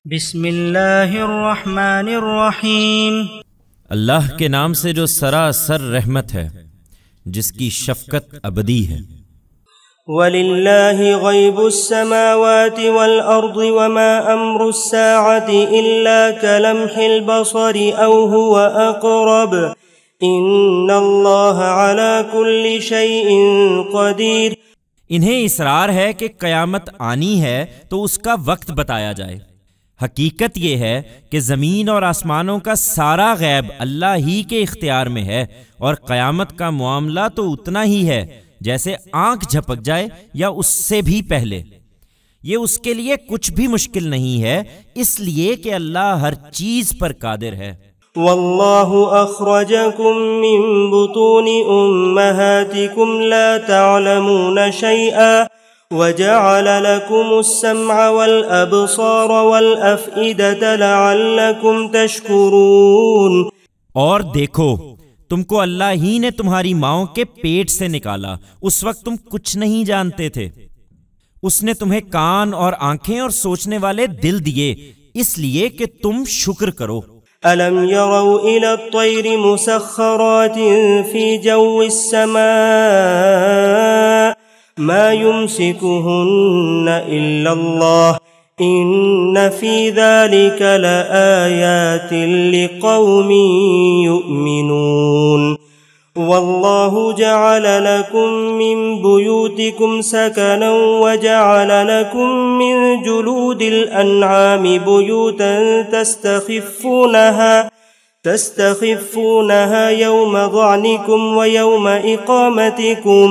بسم اللہ الرحمن الرحیم۔ اللہ کے نام سے جو سراسر رحمت ہے، جس کی شفقت ابدی ہے۔ وَلِلَّهِ غَيْبُ السَّمَاوَاتِ وَالْأَرْضِ وَمَا أَمْرُ السَّاعَةِ إِلَّا كَلَمْحِ الْبَصَرِ أَوْ هُوَ أَقْرَبُ إِنَّ اللَّهَ عَلَى كُلِّ شَيْءٍ قَدِيرٌ۔ انہیں اصرار ہے کہ قیامت آنی ہے تو اس کا وقت بتایا جائے۔ حقیقت یہ ہے کہ زمین اور آسمانوں کا سارا غیب اللہ ہی کے اختیار میں ہے، اور قیامت کا معاملہ تو اتنا ہی ہے جیسے آنکھ جھپک جائے یا اس سے بھی پہلے۔ یہ اس کے لیے کچھ بھی مشکل نہیں ہے، اس لیے کہ اللہ ہر چیز پر قادر ہے۔ وَاللَّهُ أَخْرَجَكُم مِّن بُطُونِ أُمَّهَاتِكُمْ لَا تَعْلَمُونَ شَيْئًا وَجَعَلَ لَكُمُ السَّمْعَ وَالْأَبْصَارَ وَالْأَفْئِدَةَ لَعَلَّكُمْ تَشْكُرُونَ۔ اور دیکھو، تم کو اللہ ہی نے تمہاری ماؤں کے پیٹ سے نکالا، اس وقت تم کچھ نہیں جانتے تھے۔ اس نے تمہیں کان اور آنکھیں اور سوچنے والے دل دیے، اس لیے کہ تم شکر کرو۔ أَلَمْ يَرَوْا إِلَى الطَّيْرِ مُسَخَّرَاتٍ فِي جَوِّ السَّمَاءِ مَا يُمْسِكُهُنَّ إِلَّا اللَّهُ إِنَّ فِي ذَلِكَ لَآيَاتٍ لِقَوْمٍ يُؤْمِنُونَ۔ وَاللَّهُ جَعَلَ لَكُم مِّن بُيُوتِكُمْ سَكَنًا وَجَعَلَ لَكُم مِّن جُلُودِ الْأَنْعَامِ بُيُوتًا تستخفونها يوم ظعنكم ويوم إقامتكم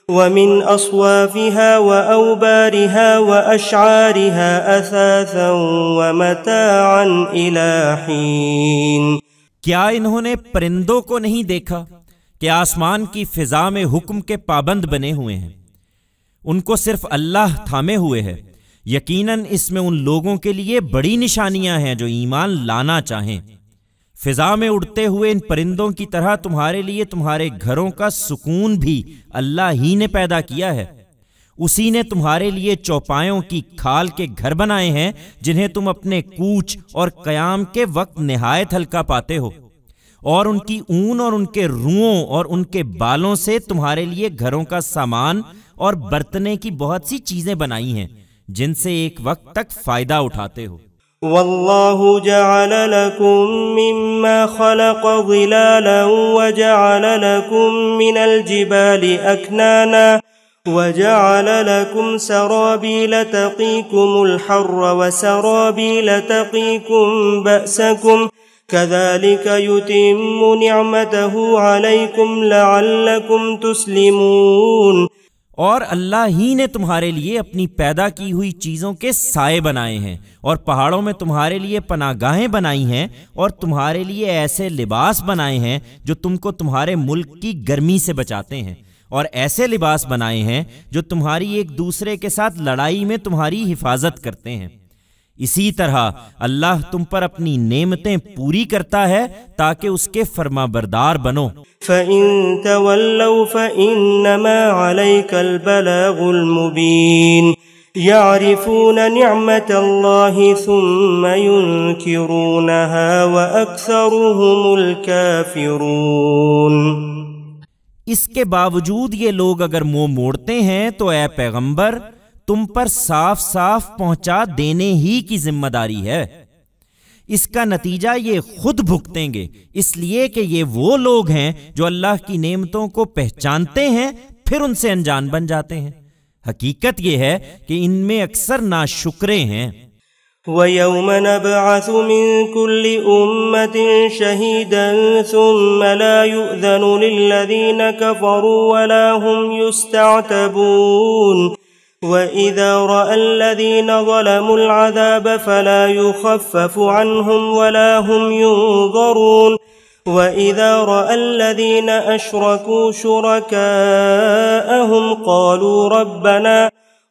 ومن أصوافها وأوبارها وأشعارها أثاثا ومتاعا إلى حين۔ کیا انہوں نے پرندوں کو نہیں دیکھا کہ آسمان کی فضا میں حکم کے پابند بنے ہوئے ہیں؟ ان کو صرف اللہ تھامے ہوئے ہے۔ یقیناً اس میں ان لوگوں کے لیے بڑی نشانیاں ہیں جو ایمان لانا چاہیں۔ فضا میں اڑتے ہوئے ان پرندوں کی طرح تمہارے لیے تمہارے گھروں کا سکون بھی اللہ ہی نے پیدا کیا ہے۔ اسی نے تمہارے لیے چوپایوں کی کھال کے گھر بنائے ہیں جنہیں تم اپنے کوچ اور قیام کے وقت نہایت ہلکا پاتے ہو، اور ان کی اون اور ان کے روؤں اور ان کے بالوں سے تمہارے لیے گھروں کا سامان اور برتنے کی بہت سی چیزیں بنائی ہیں جن سے ایک وقت تک فائدہ اٹھاتے ہو۔ واللہ جعل لکم مما خلق ظلالا وجعل لکم من الجبال اکنانا وجعل لكم سرابيل تقيكم الحر وسرابيل تقيكم بأسكم كذلك يتم نعمته عليكم لعلكم تسلمون۔ اور اللہ ہی نے تمہارے لیے اپنی پیدا کی ہوئی چیزوں کے سائے بنائے ہیں، اور پہاڑوں میں تمہارے لیے پناہ گاہیں بنائی ہیں، اور تمہارے لیے ایسے لباس بنائے ہیں جو تم کو تمہارے ملک کی گرمی سے بچاتے ہیں، اور ایسے لباس بنائے ہیں جو تمہاری ایک دوسرے کے ساتھ لڑائی میں تمہاری حفاظت کرتے ہیں۔ اسی طرح اللہ تم پر اپنی نعمتیں پوری کرتا ہے تاکہ اس کے فرما بردار بنو۔ فَإِن تَوَلَّوْا فَإِنَّمَا عَلَيْكَ الْبَلَاغُ الْمُبِينُ يَعْرِفُونَ نِعْمَةَ اللَّهِ ثُمَّ يُنْكِرُونَهَا وَأَكْثَرُهُمُ الْكَافِرُونَ۔ اس کے باوجود یہ لوگ اگر منہ موڑتے ہیں تو اے پیغمبر تم پر صاف صاف پہنچا دینے ہی کی ذمہ داری ہے۔ اس کا نتیجہ یہ خود بھگتیں گے، اس لیے کہ یہ وہ لوگ ہیں جو اللہ کی نعمتوں کو پہچانتے ہیں پھر ان سے انجان بن جاتے ہیں۔ حقیقت یہ ہے کہ ان میں اکثر ناشکرے ہیں۔ وَيَوْمَ نَبْعَثُ مِن كُلِّ أُمَّةٍ شَهِيدًا ثُمَّ لَا يُؤْذَنُ لِلَّذِينَ كَفَرُوا وَلَا هُمْ يُسْتَعْتَبُونَ وَإِذَا رَأَى الَّذِينَ ظَلَمُوا الْعَذَابَ فَلَا يُخَفَّفُ عَنْهُمْ وَلَا هُمْ يُنظَرُونَ وَإِذَا رَأَى الَّذِينَ أَشْرَكُوا شُرَكَاءَهُمْ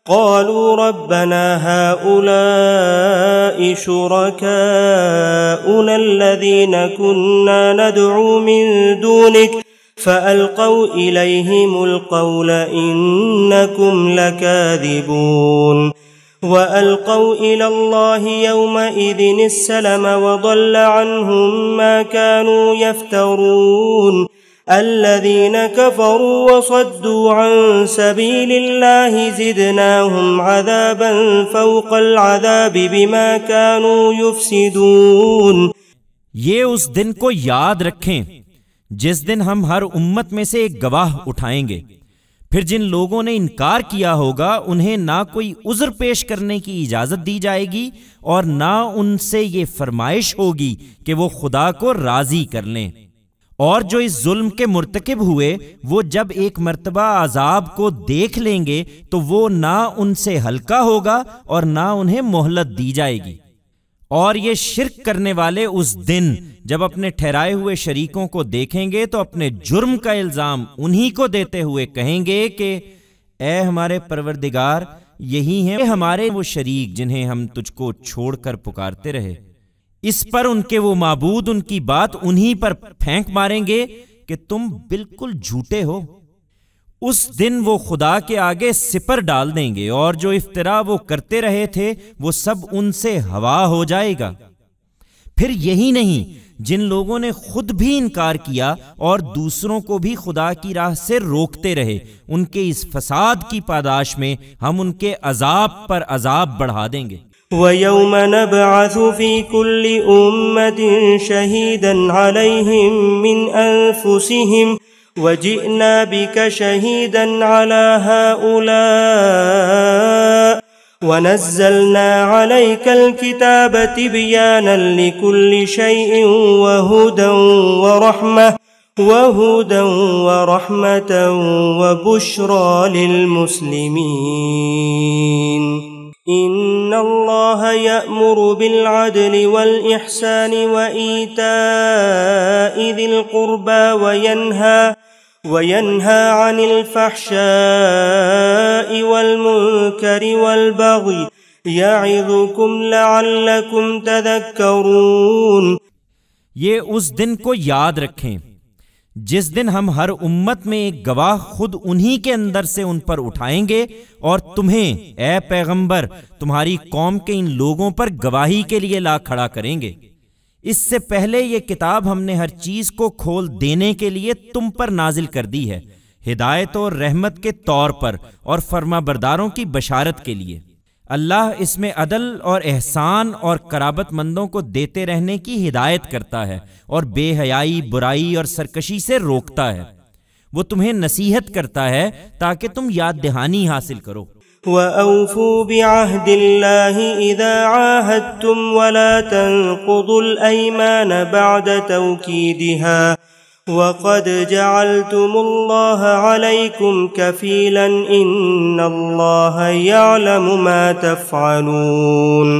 قالوا ربنا هؤلاء شركاؤنا الذين كنا ندعو من دونك فألقوا إليهم القول إنكم لكاذبون۔ وألقوا إلى الله يومئذ السلم وضل عنهم ما كانوا يفترون الذين كفروا وصدوا عن سبيل الله زدناهم عذابا فوق العذاب بما كانوا يفسدون۔ یہ اس دن کو یاد رکھیں جس دن ہم ہر امت میں سے ایک گواہ اٹھائیں گے، پھر جن لوگوں نے انکار کیا ہوگا انہیں نہ کوئی عذر پیش کرنے کی اجازت دی جائے گی اور نہ ان سے یہ فرمائش ہوگی کہ وہ خدا کو راضی کر لیں۔ اور جو اس ظلم کے مرتکب ہوئے وہ جب ایک مرتبہ عذاب کو دیکھ لیں گے تو وہ نہ ان سے ہلکا ہوگا اور نہ انہیں مہلت دی جائے گی۔ اور یہ شرک کرنے والے اس دن جب اپنے ٹھہرائے ہوئے شریکوں کو دیکھیں گے تو اپنے جرم کا الزام انہی کو دیتے ہوئے کہیں گے کہ اے ہمارے پروردگار، یہی ہیں ہمارے وہ شریک جنہیں ہم تجھ کو چھوڑ کر پکارتے رہے۔ اس پر ان کے وہ معبود ان کی بات انہی پر پھینک ماریں گے کہ تم بالکل جھوٹے ہو۔ اس دن وہ خدا کے آگے سپر ڈال دیں گے اور جو افتراء وہ کرتے رہے تھے وہ سب ان سے ہوا ہو جائے گا۔ پھر یہی نہیں، جن لوگوں نے خود بھی انکار کیا اور دوسروں کو بھی خدا کی راہ سے روکتے رہے، ان کے اس فساد کی پاداش میں ہم ان کے عذاب پر عذاب بڑھا دیں گے۔ وَيَوْمَ نَبْعَثُ فِي كُلِّ أُمَّةٍ شَهِيدًا عَلَيْهِمْ مِنْ أَنفُسِهِمْ وَجِئْنَا بِكَ شَهِيدًا عَلَى هَؤُلَاءِ وَنَزَّلْنَا عَلَيْكَ الْكِتَابَ تِبْيَانًا لِكُلِّ شَيْءٍ وَهُدًى وَرَحْمَةً وَبُشْرَى لِلْمُسْلِمِينَ۔ إِنَّ اللَّهَ يَأْمُرُ بِالْعَدْلِ وَالْإِحْسَانِ وَإِيتَاءِ ذِي الْقُرْبَى وَيَنْهَى عَنِ الْفَحْشَاءِ وَالْمُنكَرِ وَالْبَغْيِ يَعِظُكُمْ لَعَلَّكُمْ تَذَكَّرُونَ۔ یہ اس دن کو یاد رکھیں جس دن ہم ہر امت میں ایک گواہ خود انہی کے اندر سے ان پر اٹھائیں گے اور تمہیں اے پیغمبر تمہاری قوم کے ان لوگوں پر گواہی کے لیے لا کھڑا کریں گے۔ اس سے پہلے یہ کتاب ہم نے ہر چیز کو کھول دینے کے لیے تم پر نازل کر دی ہے، ہدایت اور رحمت کے طور پر اور فرما برداروں کی بشارت کے لیے۔ اللہ اس میں عدل اور احسان اور قرابت مندوں کو دیتے رہنے کی ہدایت کرتا ہے اور بے حیائی، برائی اور سرکشی سے روکتا ہے۔ وہ تمہیں نصیحت کرتا ہے تاکہ تم یاد دہانی حاصل کرو۔ وَأَوْفُوا بِعَهْدِ اللَّهِ إِذَا عَاهَدتُّمْ وَلَا تَنقُضُوا الْأَيْمَانَ بَعْدَ تَوْكِيدِهَا وَقَدْ جَعَلْتُمُ اللَّهَ عَلَيْكُمْ كَفِيلًا إِنَّ اللَّهَ يَعْلَمُ مَا تَفْعَلُونَ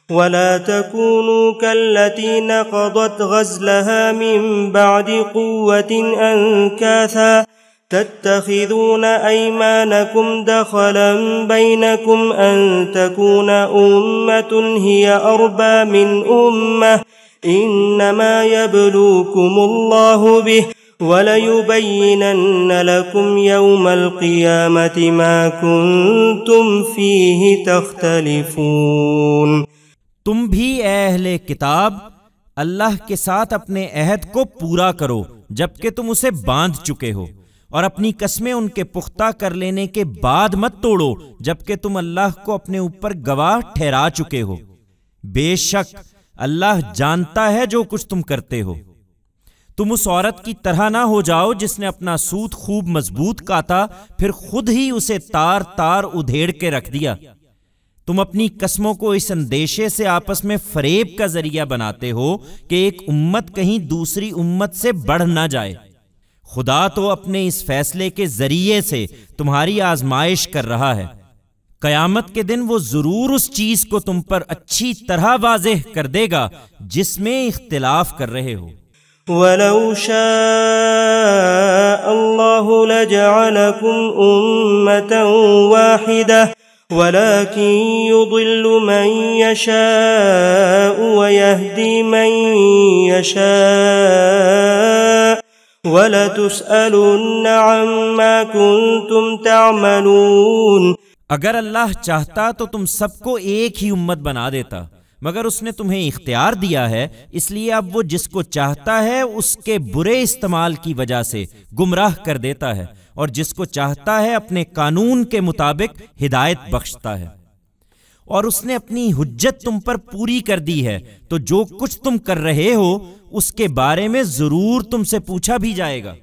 وَلَا تَكُونُوا كَالَّتِي نَقَضَتْ غَزْلَهَا مِنْ بَعْدِ قُوَّةٍ أَنْكَاثًا تَتَّخِذُونَ أَيْمَانَكُمْ دَخَلًا بَيْنَكُمْ أَنْ تَكُونَ أُمَّةٌ هِيَ أَرْبَى مِنْ أُمَّةٍ إِنَّمَا يَبْلُوكُمُ اللَّهُ بِهِ وَلَيُبَيِّنَنَّ لَكُمْ يَوْمَ الْقِيَامَةِ مَا كُنْتُمْ فِيهِ تَخْتَلِفُونَ۔ تم بھی اے اہل کتاب اللہ کے ساتھ اپنے عہد کو پورا کرو جبکہ تم اسے باندھ چکے ہو، اور اپنی قسمیں ان کے پختہ کر لینے کے بعد مت توڑو جبکہ تم اللہ کو اپنے اوپر گواہ ٹھہرا چکے ہو۔ بے شک اللہ جانتا ہے جو کچھ تم کرتے ہو۔ تم اس عورت کی طرح نہ ہو جاؤ جس نے اپنا سوت خوب مضبوط کاتا پھر خود ہی اسے تار تار ادھیڑ کے رکھ دیا۔ تم اپنی قسموں کو اس اندیشے سے آپس میں فریب کا ذریعہ بناتے ہو کہ ایک امت کہیں دوسری امت سے بڑھ نہ جائے۔ خدا تو اپنے اس فیصلے کے ذریعے سے تمہاری آزمائش کر رہا ہے۔ قیامت کے دن وہ ضرور اس چیز کو تم پر اچھی طرح واضح کر دے گا جس میں اختلاف کر رہے ہو۔ وَلَوْ شَاءَ اللَّهُ لَجَعَلَكُمْ أُمَّةً وَاحِدَةً وَلَكِنْ يُضِلُّ مَنْ يَشَاءُ وَيَهْدِي مَنْ يَشَاءُ وَلَتُسْأَلُنَّ عَمَّا كُنْتُمْ تَعْمَلُونَ۔ اگر اللہ چاہتا تو تم سب کو ایک ہی امت بنا دیتا، مگر اس نے تمہیں اختیار دیا ہے، اس لیے اب وہ جس کو چاہتا ہے اس کے برے استعمال کی وجہ سے گمراہ کر دیتا ہے، اور جس کو چاہتا ہے اپنے قانون کے مطابق ہدایت بخشتا ہے۔ اور اس نے اپنی حجت تم پر پوری کر دی ہے، تو جو کچھ تم کر رہے ہو اس کے بارے میں ضرور تم سے پوچھا بھی جائے گا۔